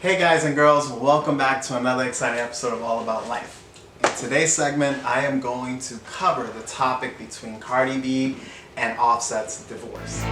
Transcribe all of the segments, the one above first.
Hey guys and girls, welcome back to another exciting episode of All About Life. In today's segment, I am going to cover the topic between Cardi B and Offset's divorce.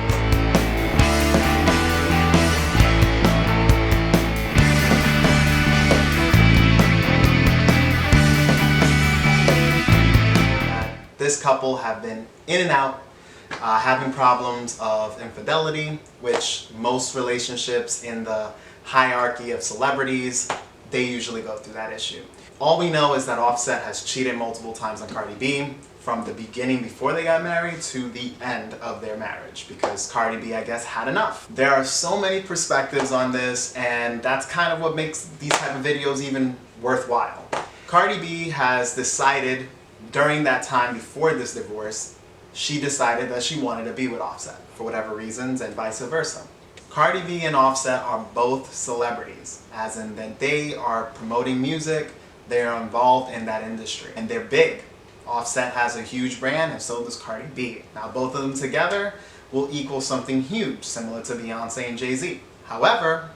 This couple have been in and out, having problems of infidelity, which most relationships in the hierarchy of celebrities, they usually go through that issue. All we know is that Offset has cheated multiple times on Cardi B, from the beginning before they got married to the end of their marriage, because Cardi B, I guess, had enough. There are so many perspectives on this, and that's kind of what makes these type of videos even worthwhile. Cardi B has decided during that time before this divorce, she decided that she wanted to be with Offset for whatever reasons, and vice versa. Cardi B and Offset are both celebrities, as in that they are promoting music, they are involved in that industry, and they're big. Offset has a huge brand, and so does Cardi B. Now both of them together will equal something huge, similar to Beyonce and Jay-Z. However,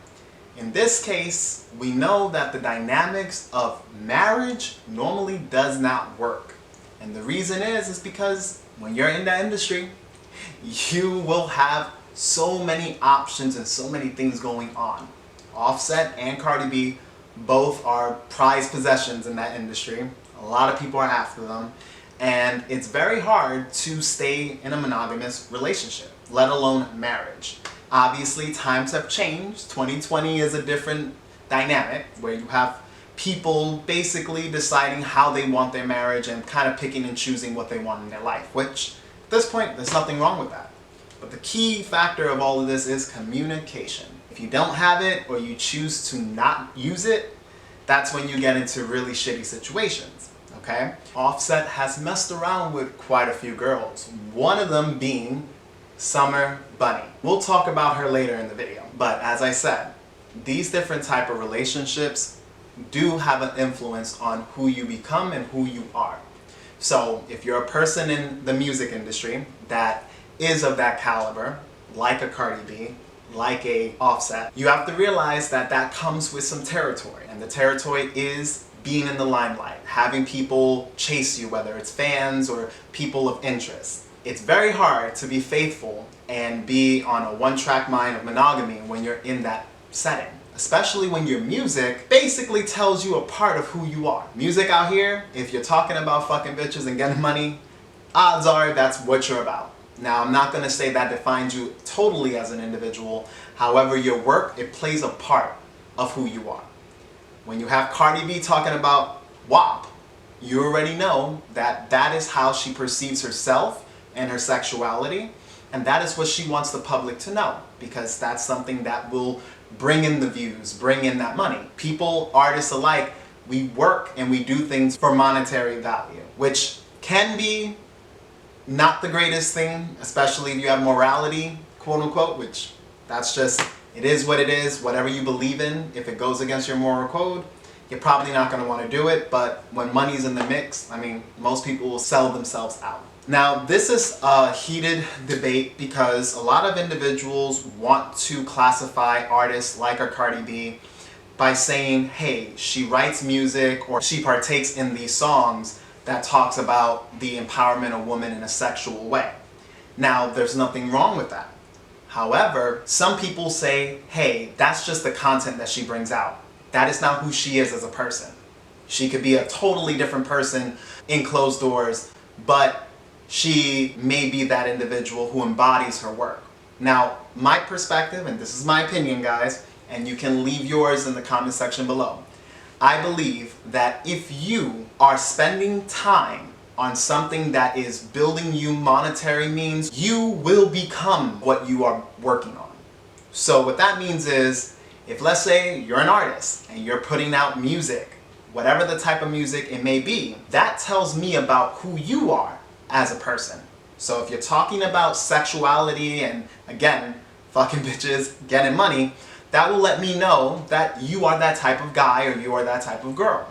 in this case, we know that the dynamics of marriage normally does not work. And the reason is because when you're in that industry, you will have so many options and so many things going on. Offset and Cardi B both are prized possessions in that industry. A lot of people are after them, and it's very hard to stay in a monogamous relationship, let alone marriage. Obviously, times have changed. 2020 is a different dynamic where you have people basically deciding how they want their marriage and kind of picking and choosing what they want in their life, which at this point, there's nothing wrong with that. But the key factor of all of this is communication. If you don't have it or you choose to not use it, that's when you get into really shitty situations, okay? Offset has messed around with quite a few girls, one of them being Summer Bunny. We'll talk about her later in the video. But as I said, these different type of relationships do have an influence on who you become and who you are. So if you're a person in the music industry that is of that caliber, like a Cardi B, like a Offset, you have to realize that that comes with some territory. And the territory is being in the limelight, having people chase you, whether it's fans or people of interest. It's very hard to be faithful and be on a one-track mind of monogamy when you're in that setting. Especially when your music basically tells you a part of who you are. Music out here, if you're talking about fucking bitches and getting money, odds are that's what you're about. Now, I'm not going to say that defines you totally as an individual. However, your work, it plays a part of who you are. When you have Cardi B talking about WAP, you already know that that is how she perceives herself and her sexuality. And that is what she wants the public to know, because that's something that will bring in the views, bring in that money. People, artists alike, we work and we do things for monetary value, which can be not the greatest thing, especially if you have morality, quote unquote, which that's just, it is what it is. Whatever you believe in, if it goes against your moral code, you're probably not going to want to do it. But when money's in the mix, I mean, most people will sell themselves out. Now, this is a heated debate because a lot of individuals want to classify artists like a Cardi B by saying, hey, she writes music or she partakes in these songs that talks about the empowerment of women in a sexual way. Now, there's nothing wrong with that. However, some people say, hey, that's just the content that she brings out. That is not who she is as a person. She could be a totally different person in closed doors, but she may be that individual who embodies her work. Now, my perspective, and this is my opinion, guys, and you can leave yours in the comment section below. I believe that if you are spending time on something that is building you monetary means, you will become what you are working on. So what that means is, if let's say you're an artist and you're putting out music, whatever the type of music it may be, that tells me about who you are as a person. So if you're talking about sexuality and, again, fucking bitches, getting money, that will let me know that you are that type of guy or you are that type of girl.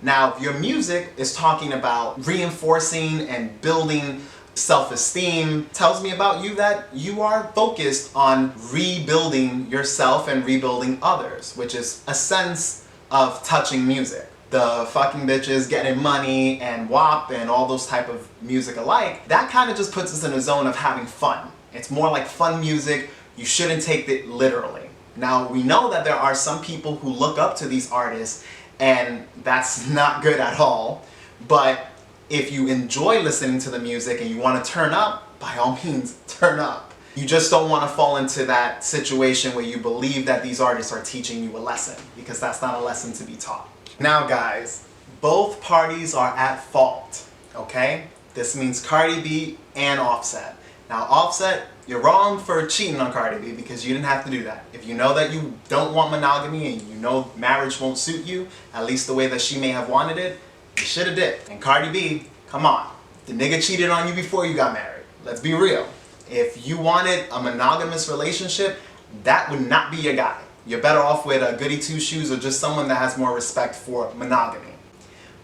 Now, if your music is talking about reinforcing and building self-esteem tells me about you that you are focused on rebuilding yourself and rebuilding others, which is a sense of touching music. The fucking bitches getting money and WAP and all those type of music alike, that kind of just puts us in a zone of having fun. It's more like fun music. You shouldn't take it literally. Now, we know that there are some people who look up to these artists, and that's not good at all. But if you enjoy listening to the music and you want to turn up, by all means, turn up. You just don't want to fall into that situation where you believe that these artists are teaching you a lesson, because that's not a lesson to be taught. Now guys, both parties are at fault, okay? This means Cardi B and Offset. Now Offset, you're wrong for cheating on Cardi B because you didn't have to do that. If you know that you don't want monogamy and you know marriage won't suit you, at least the way that she may have wanted it, you should have did. And Cardi B, come on. The nigga cheated on you before you got married. Let's be real. If you wanted a monogamous relationship, that would not be your guy. You're better off with a goody two-shoes or just someone that has more respect for monogamy.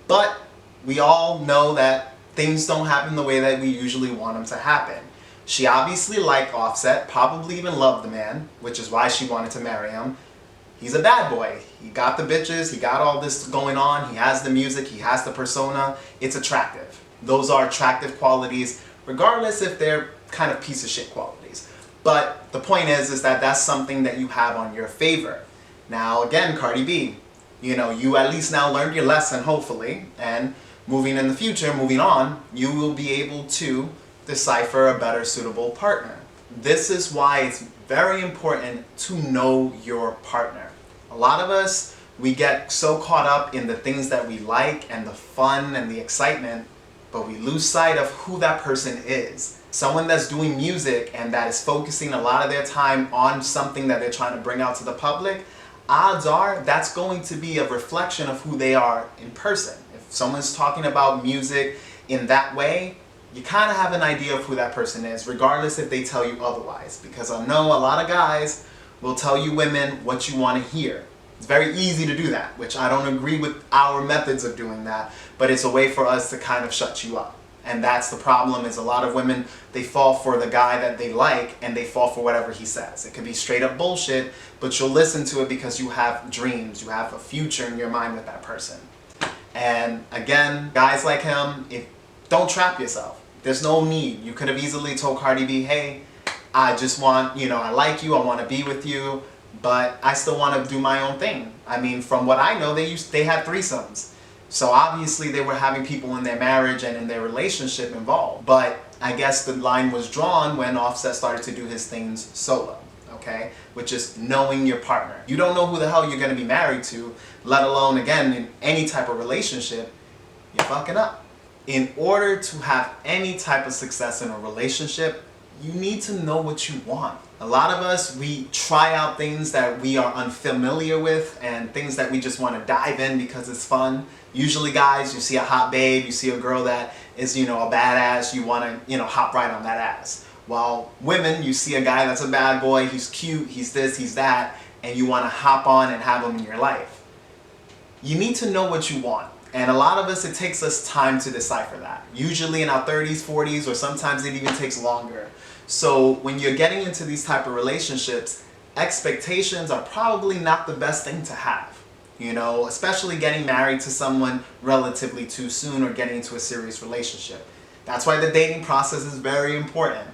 But we all know that things don't happen the way that we usually want them to happen. She obviously liked Offset, probably even loved the man, which is why she wanted to marry him. He's a bad boy. He got the bitches, he got all this going on, he has the music, he has the persona. It's attractive. Those are attractive qualities, regardless if they're kind of piece of shit qualities. But the point is that that's something that you have on your favor. Now again, Cardi B, you at least now learned your lesson, hopefully, and moving in the future, moving on, you will be able to decipher a better suitable partner. This is why it's very important to know your partner. A lot of us, we get so caught up in the things that we like and the fun and the excitement, but we lose sight of who that person is. Someone that's doing music and that is focusing a lot of their time on something that they're trying to bring out to the public, odds are that's going to be a reflection of who they are in person. If someone's talking about music in that way, you kind of have an idea of who that person is, regardless if they tell you otherwise. Because I know a lot of guys will tell you women what you want to hear. It's very easy to do that, which I don't agree with our methods of doing that, but it's a way for us to kind of shut you up. And that's the problem, is a lot of women, they fall for the guy that they like and they fall for whatever he says. It could be straight up bullshit, but you'll listen to it because you have dreams, you have a future in your mind with that person. And again, guys like him, don't trap yourself. There's no need. You could have easily told Cardi B, hey, I just want, I like you, I want to be with you, but I still want to do my own thing. I mean, from what I know, they had threesomes. So obviously they were having people in their marriage and in their relationship involved. But I guess the line was drawn when Offset started to do his things solo, okay? Which is knowing your partner. You don't know who the hell you're going to be married to, let alone, again, in any type of relationship, you're fucking up. In order to have any type of success in a relationship, you need to know what you want. A lot of us, we try out things that we are unfamiliar with and things that we just want to dive in because it's fun. Usually guys, you see a hot babe, you see a girl that is, a badass, you want to, hop right on that ass. While women, you see a guy that's a bad boy, he's cute, he's this, he's that, and you want to hop on and have him in your life. You need to know what you want. And a lot of us, it takes us time to decipher that. Usually in our 30s, 40s, or sometimes it even takes longer. So when you're getting into these type of relationships, expectations are probably not the best thing to have. Especially getting married to someone relatively too soon or getting into a serious relationship. That's why the dating process is very important.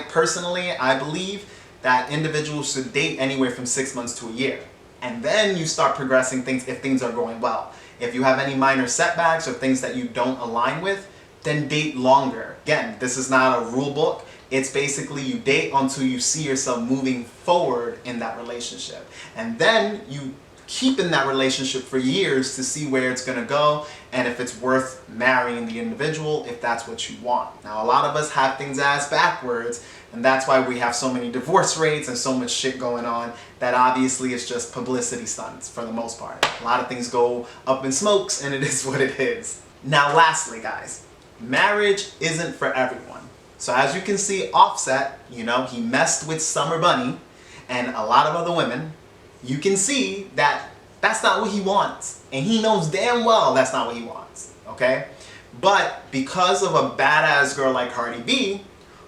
Personally, I believe that individuals should date anywhere from 6 months to a year. And then you start progressing things if things are going well. If you have any minor setbacks or things that you don't align with, then date longer. Again, this is not a rule book. It's basically you date until you see yourself moving forward in that relationship. And then you keep in that relationship for years to see where it's going to go and if it's worth marrying the individual, if that's what you want. Now, a lot of us have things ass backwards, and that's why we have so many divorce rates and so much shit going on that obviously is just publicity stunts for the most part. A lot of things go up in smokes, and it is what it is. Now, lastly, guys, marriage isn't for everyone. So as you can see, Offset, he messed with Summer Bunny and a lot of other women. You can see that that's not what he wants. And he knows damn well that's not what he wants, okay? But because of a badass girl like Cardi B,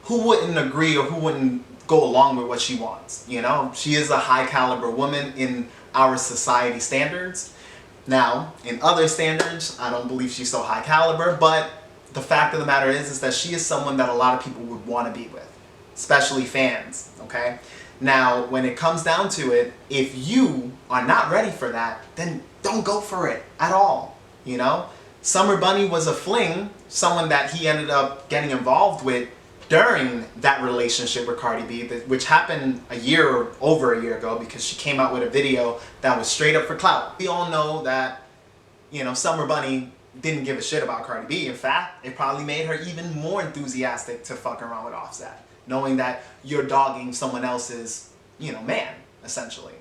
who wouldn't agree or who wouldn't go along with what she wants? You know, she is a high caliber woman in our society standards. Now, in other standards, I don't believe she's so high caliber, but the fact of the matter is that she is someone that a lot of people would want to be with, especially fans, okay? Now, when it comes down to it, if you are not ready for that, then don't go for it at all, you know? Summer Bunny was a fling, someone that he ended up getting involved with during that relationship with Cardi B, which happened over a year ago, because she came out with a video that was straight up for clout. We all know that, you know, Summer Bunny didn't give a shit about Cardi B. In fact, it probably made her even more enthusiastic to fuck around with Offset, knowing that you're dogging someone else's, you know, man, essentially.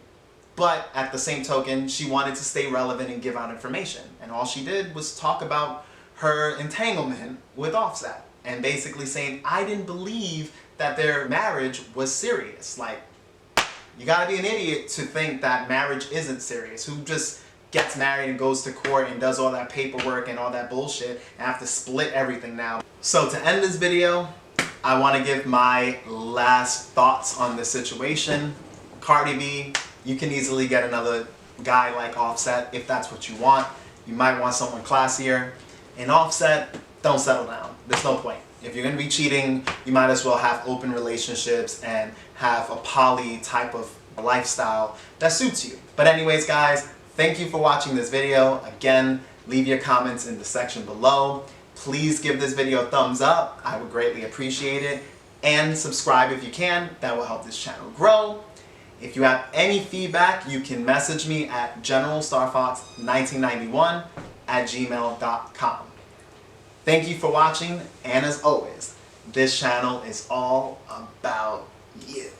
But at the same token, she wanted to stay relevant and give out information. And all she did was talk about her entanglement with Offset, and basically saying, I didn't believe that their marriage was serious. Like, you gotta be an idiot to think that marriage isn't serious. Who just gets married and goes to court and does all that paperwork and all that bullshit and have to split everything now? So to end this video, I want to give my last thoughts on the situation. Cardi B, you can easily get another guy like Offset if that's what you want. You might want someone classier. And Offset, don't settle down. There's no point. If you're going to be cheating, you might as well have open relationships and have a poly type of lifestyle that suits you. But anyways, guys, thank you for watching this video. Again, leave your comments in the section below. Please give this video a thumbs up. I would greatly appreciate it. And subscribe if you can. That will help this channel grow. If you have any feedback, you can message me at generalstarfox1991@gmail.com. Thank you for watching, and as always, this channel is all about you.